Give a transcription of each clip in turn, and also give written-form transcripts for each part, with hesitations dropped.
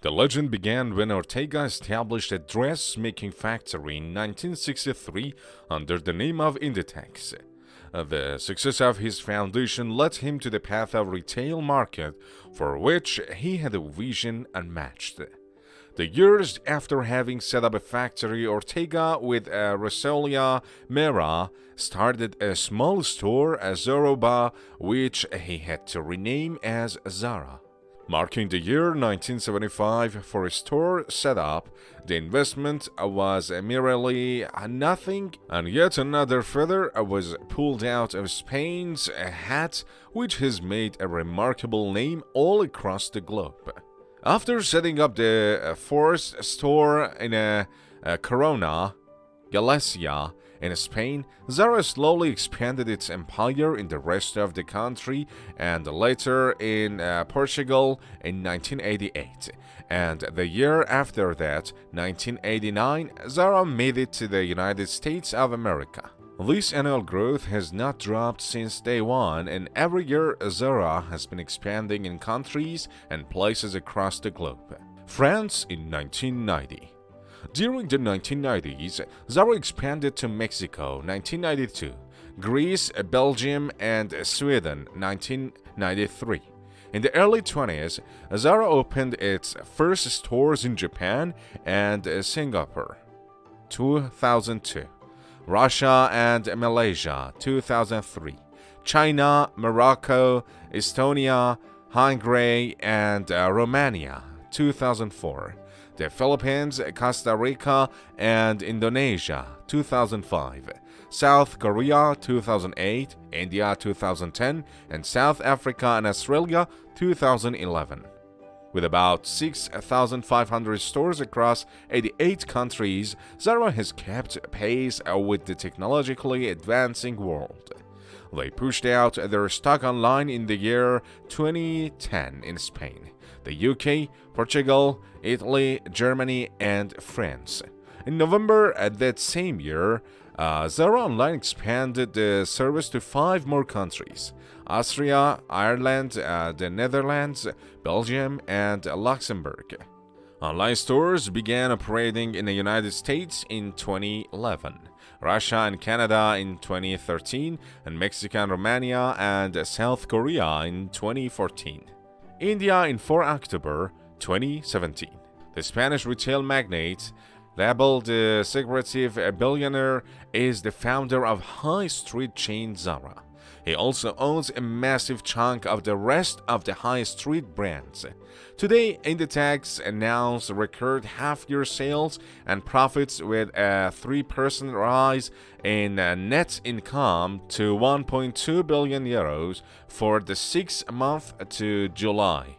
The legend began when Ortega established a dressmaking factory in 1963 under the name of Inditex. The success of his foundation led him to the path of retail market, for which he had a vision unmatched. The years after having set up a factory, Ortega with Rosalia, Mera, started a small store, Zara, which he had to rename as Zara. Marking the year 1975 for a store setup, the investment was merely nothing, and yet another feather was pulled out of Spain's hat, which has made a remarkable name all across the globe. After setting up the fourth store in Corona, Galicia, in Spain, Zara slowly expanded its empire in the rest of the country and later in Portugal in 1988. And the year after that, 1989, Zara made it to the United States of America. This annual growth has not dropped since day one, and every year Zara has been expanding in countries and places across the globe. France in 1990. During the 1990s, Zara expanded to Mexico 1992, Greece, Belgium, and Sweden 1993. In the early 20s, Zara opened its first stores in Japan and Singapore 2002, Russia and Malaysia 2003, China, Morocco, Estonia, Hungary, and Romania 2004. The Philippines, Costa Rica, and Indonesia 2005, South Korea 2008, India 2010, and South Africa and Australia 2011. With about 6,500 stores across 88 countries, Zara has kept pace with the technologically advancing world. They pushed out their stock online in the year 2010 in Spain, the UK, Portugal, Italy, Germany, and France. In November that same year, Zara Online expanded the service to 5 more countries: Austria, Ireland, the Netherlands, Belgium, and Luxembourg. Online stores began operating in the United States in 2011, Russia and Canada in 2013, and Mexico and Romania and South Korea in 2014. India in 4 October 2017. The Spanish retail magnate, labeled the secretive billionaire, is the founder of high street chain Zara. He also owns a massive chunk of the rest of the high street brands. Today, Inditex announced record half-year sales and profits with a 3% rise in net income to 1.2 billion euros for the 6th month to July.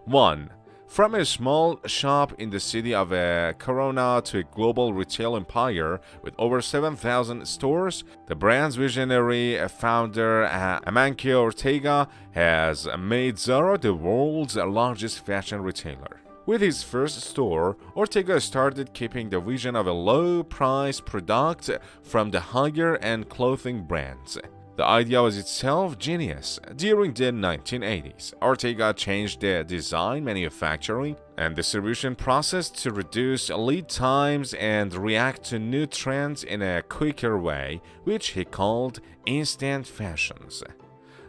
1. From a small shop in the city of Corona to a global retail empire with over 7,000 stores, the brand's visionary founder Amancio Ortega has made Zara the world's largest fashion retailer. With his first store, Ortega started keeping the vision of a low-price product from the higher-end clothing brands. The idea was itself genius. During the 1980s, Ortega changed the design, manufacturing, and distribution process to reduce lead times and react to new trends in a quicker way, which he called instant fashions.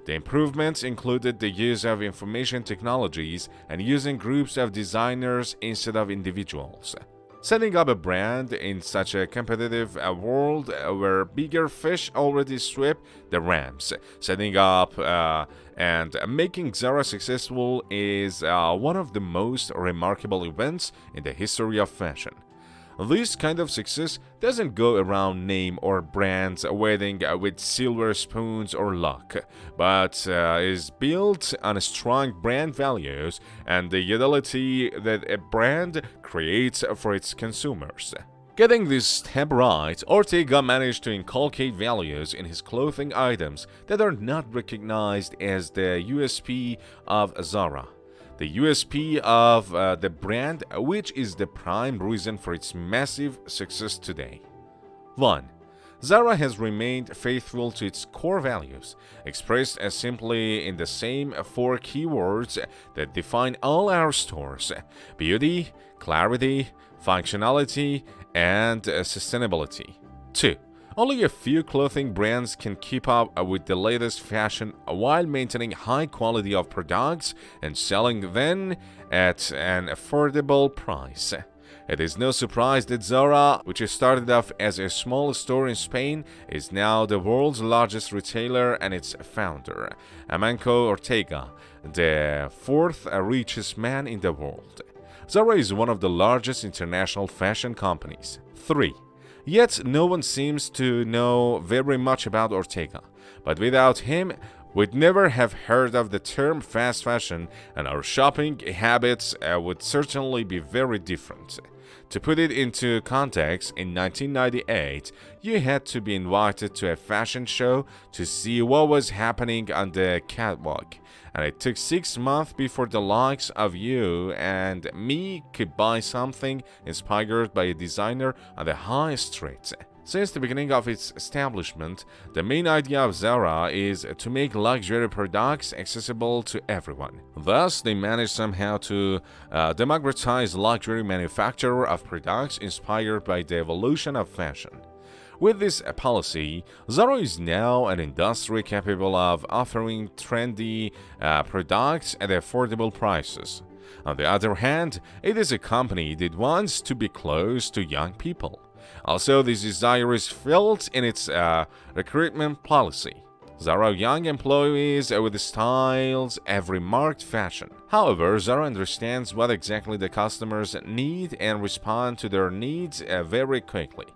The improvements included the use of information technologies and using groups of designers instead of individuals. Setting up a brand in such a competitive world where bigger fish already sweep the ramps. Setting up and making Zara successful is one of the most remarkable events in the history of fashion. This kind of success doesn't go around name or brands waiting with silver spoons or luck, but is built on strong brand values and the utility that a brand creates for its consumers. Getting this step right, Ortega managed to inculcate values in his clothing items that are not recognized as the USP of Zara. The USP of the brand, which is the prime reason for its massive success today. 1. Zara has remained faithful to its core values, expressed as simply in the same four keywords that define all our stores: beauty, clarity, functionality, and sustainability. 2. Only a few clothing brands can keep up with the latest fashion while maintaining high quality of products and selling them at an affordable price. It is no surprise that Zara, which started off as a small store in Spain, is now the world's largest retailer, and its founder, Amancio Ortega, the fourth richest man in the world. Zara is one of the largest international fashion companies. 3. Yet no one seems to know very much about Ortega, but without him, we'd never have heard of the term fast fashion, and our shopping habits would certainly be very different. To put it into context, in 1998, you had to be invited to a fashion show to see what was happening on the catwalk, and it took 6 months before the likes of you and me could buy something inspired by a designer on the high street. Since the beginning of its establishment, the main idea of Zara is to make luxury products accessible to everyone. Thus, they managed somehow to democratize luxury manufacture of products inspired by the evolution of fashion. With this policy, Zara is now an industry capable of offering trendy products at affordable prices. On the other hand, it is a company that wants to be close to young people. Also, this desire is felt in its recruitment policy. Zara young employees with styles have remarked fashion. However, Zara understands what exactly the customers need and respond to their needs very quickly.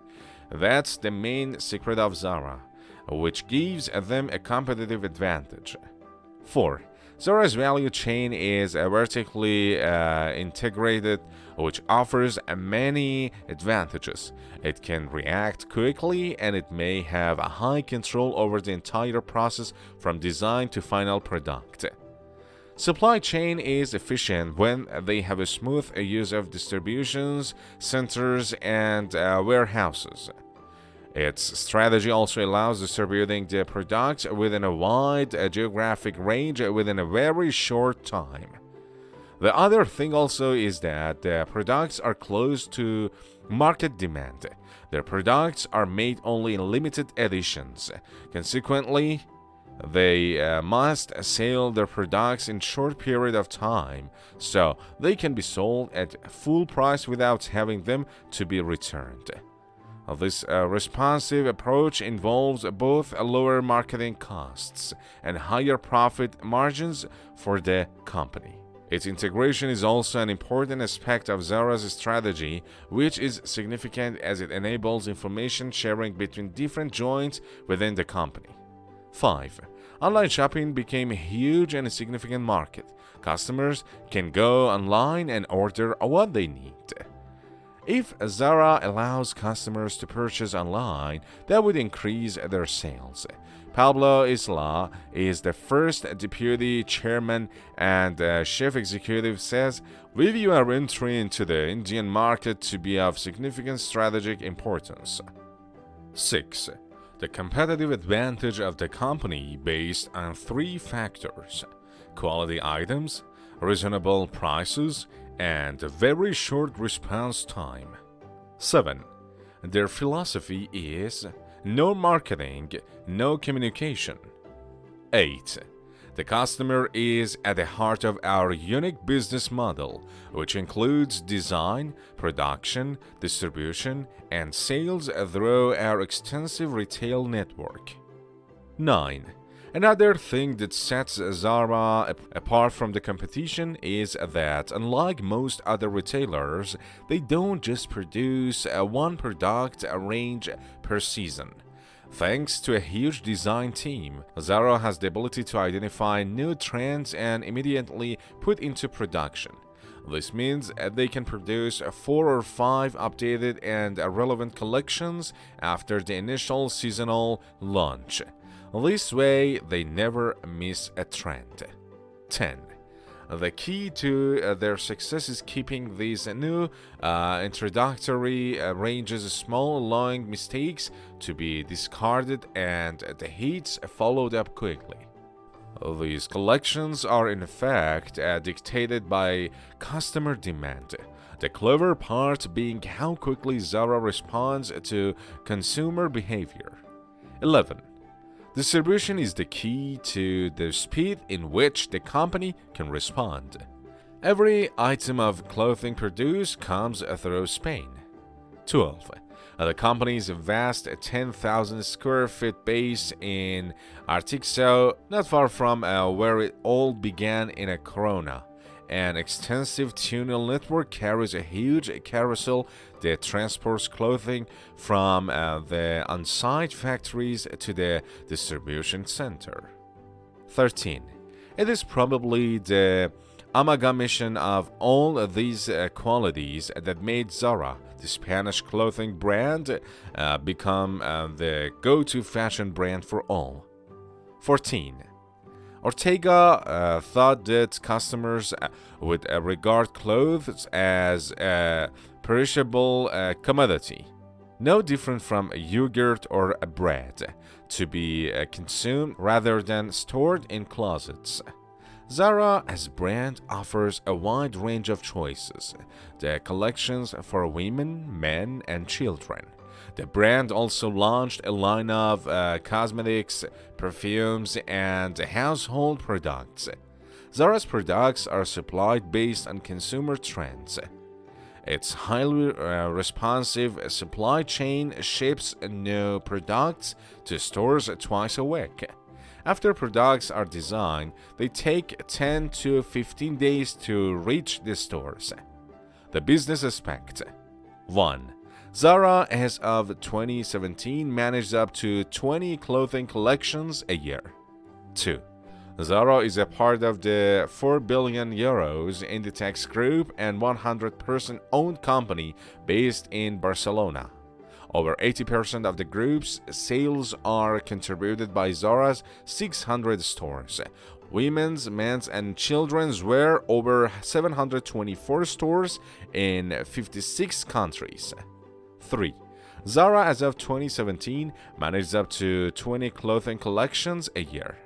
That's the main secret of Zara, which gives them a competitive advantage. 4. Zara's value chain is vertically integrated, which offers many advantages. It can react quickly, and it may have a high control over the entire process from design to final product. Supply chain is efficient when they have a smooth use of distributions, centers, and warehouses. Its strategy also allows distributing the products within a wide geographic range within a very short time. The other thing also is that the products are close to market demand. Their products are made only in limited editions. Consequently, they must sell their products in short period of time, so they can be sold at full price without having them to be returned. This responsive approach involves both lower marketing costs and higher profit margins for the company. Its integration is also an important aspect of Zara's strategy, which is significant as it enables information sharing between different joints within the company. 5. Online shopping became a huge and significant market. Customers can go online and order what they need. If Zara allows customers to purchase online, that would increase their sales. Pablo Isla is the first deputy chairman and chief executive, says, "We view our entry into the Indian market to be of significant strategic importance." 6. The competitive advantage of the company based on 3 factors: quality items, reasonable prices, and a very short response time. 7. Their philosophy is no marketing, no communication. 8. The customer is at the heart of our unique business model, which includes design, production, distribution, and sales through our extensive retail network. 9. Another thing that sets Zara apart from the competition is that, unlike most other retailers, they don't just produce one product range per season. Thanks to a huge design team, Zara has the ability to identify new trends and immediately put into production. This means they can produce 4 or 5 updated and relevant collections after the initial seasonal launch. This way, they never miss a trend. 10. The key to their success is keeping these new introductory ranges small, allowing mistakes to be discarded and the hits followed up quickly. These collections are in fact dictated by customer demand. The clever part being how quickly Zara responds to consumer behavior. 11. Distribution is the key to the speed in which the company can respond. Every item of clothing produced comes through Spain. 12. The company's vast 10,000 square feet base in Outreke, not far from where it all began in a Corona. An extensive tunnel network carries a huge carousel that transports clothing from the on-site factories to the distribution center. 13. It is probably the amalgamation of all these qualities that made Zara, the Spanish clothing brand, become the go-to fashion brand for all. 14. Ortega thought that customers would regard clothes as a perishable commodity, no different from yogurt or bread, to be consumed rather than stored in closets. Zara as brand offers a wide range of choices, the collections for women, men, and children. The brand also launched a line of cosmetics, perfumes, and household products. Zara's products are supplied based on consumer trends. Its highly responsive supply chain ships new products to stores twice a week. After products are designed, they take 10 to 15 days to reach the stores. The business aspect. 1. Zara, as of 2017, managed up to 20 clothing collections a year. 2. Zara is a part of the 4 billion euros Inditex group and 100% owned company based in Barcelona. Over 80% of the group's sales are contributed by Zara's 600 stores. Women's, men's, and children's wear over 724 stores in 56 countries. 3. Zara, as of 2017, managed up to 20 clothing collections a year.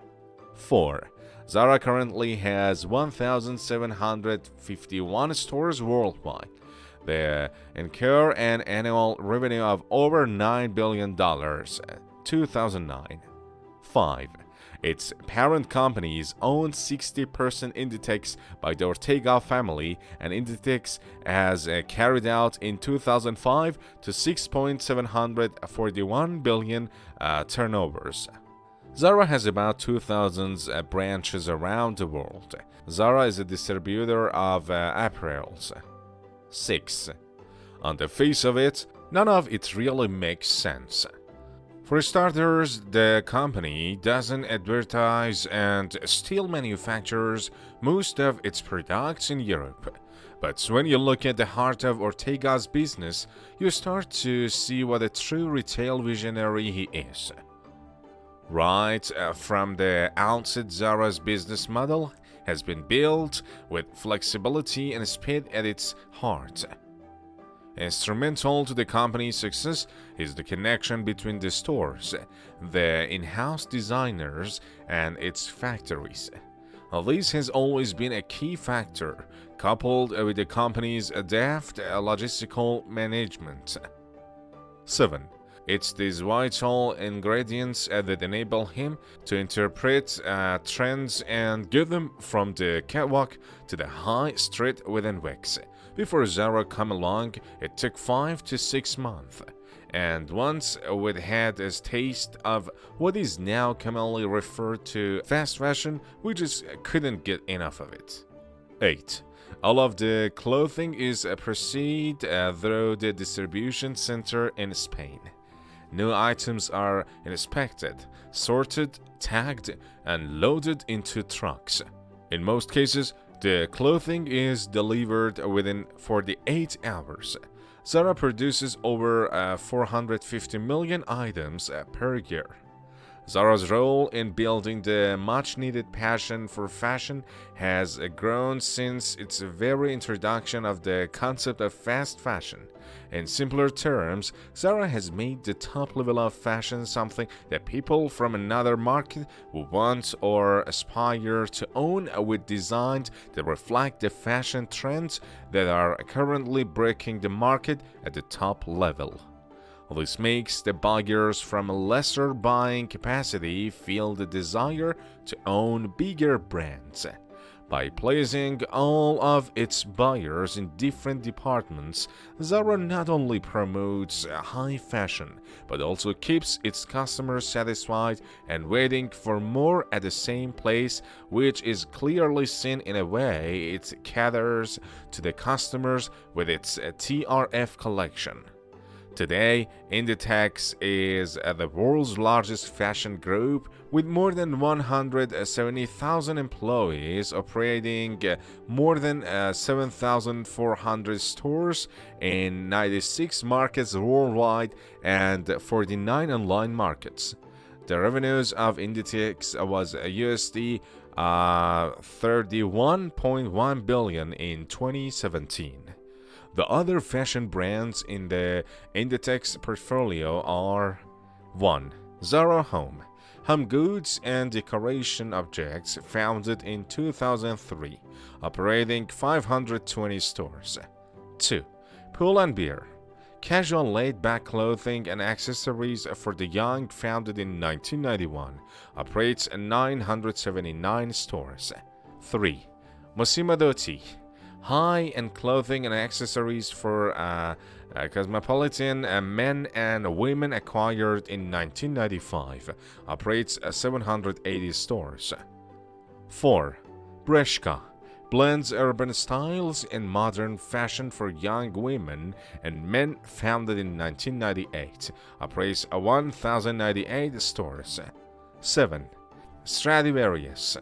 4. Zara currently has 1,751 stores worldwide. They incur an annual revenue of over $9 billion, 2009. 5. Its parent companies own 60% Inditex by the Ortega family, and Inditex has carried out in 2005 to 6.741 billion turnovers. Zara has about 2,000 branches around the world. Zara is a distributor of apparels. 6. On the face of it, none of it really makes sense. For starters, the company doesn't advertise and still manufactures most of its products in Europe. But when you look at the heart of Ortega's business, you start to see what a true retail visionary he is. Right from the outset, Zara's business model has been built with flexibility and speed at its heart. Instrumental to the company's success is the connection between the stores, the in-house designers, and its factories. This has always been a key factor, coupled with the company's adept logistical management. 7. It's these vital ingredients that enable him to interpret trends and get them from the catwalk to the high street within weeks. Before Zara came along, it took 5 to 6 months. And once we'd had a taste of what is now commonly referred to fast fashion, we just couldn't get enough of it. 8. All of the clothing is purchased through the distribution center in Spain. New items are inspected, sorted, tagged, and loaded into trucks. In most cases, the clothing is delivered within 48 hours. Zara produces over 450 million items per year. Zara's role in building the much-needed passion for fashion has grown since its very introduction of the concept of fast fashion. In simpler terms, Zara has made the top level of fashion something that people from another market will want or aspire to own, with designs that reflect the fashion trends that are currently breaking the market at the top level. This makes the buyers from a lesser buying capacity feel the desire to own bigger brands. By placing all of its buyers in different departments, Zara not only promotes high fashion, but also keeps its customers satisfied and waiting for more at the same place, which is clearly seen in a way it caters to the customers with its TRF collection. Today, Inditex is the world's largest fashion group with more than 170,000 employees operating more than 7,400 stores in 96 markets worldwide and 49 online markets. The revenues of Inditex was USD 31.1 billion in 2017. The other fashion brands in the Inditex portfolio are 1. Zara Home goods and decoration objects, founded in 2003, operating 520 stores. 2. Pull & Bear, casual laid-back clothing and accessories for the young, founded in 1991, operates 979 stores. 3. Massimo Dutti, high-end clothing and accessories for cosmopolitan men and women, acquired in 1995, operates 780 stores. 4. Bershka blends urban styles and modern fashion for young women and men, founded in 1998, operates 1,098 stores. 7. Stradivarius,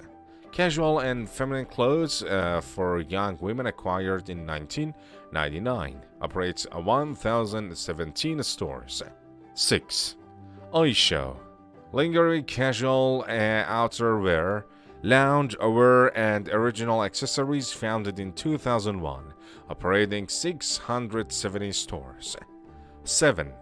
casual and feminine clothes for young women, acquired in 1999, operates 1,017 stores. 6. Oyshow, lingerie, casual outerwear, loungewear, and original accessories, founded in 2001, operating 670 stores. 7.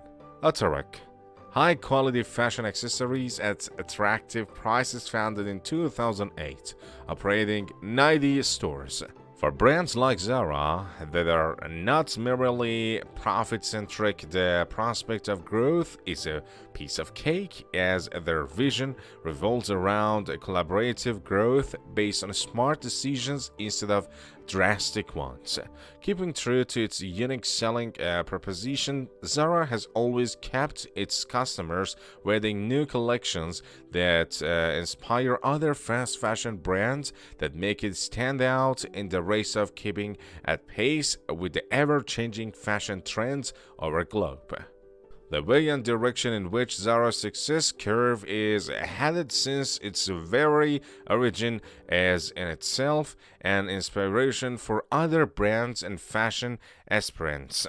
Outreke, high-quality fashion accessories at attractive prices, founded in 2008, operating 90 stores. For brands like Zara that are not merely profit-centric, the prospect of growth is a piece of cake, as their vision revolves around collaborative growth based on smart decisions instead of drastic ones. Keeping true to its unique selling proposition, Zara has always kept its customers waiting new collections that inspire other fast fashion brands, that make it stand out in the race of keeping at pace with the ever-changing fashion trends over the globe. The way and direction in which Zara's success curve is headed since its very origin is in itself an inspiration for other brands and fashion aspirants.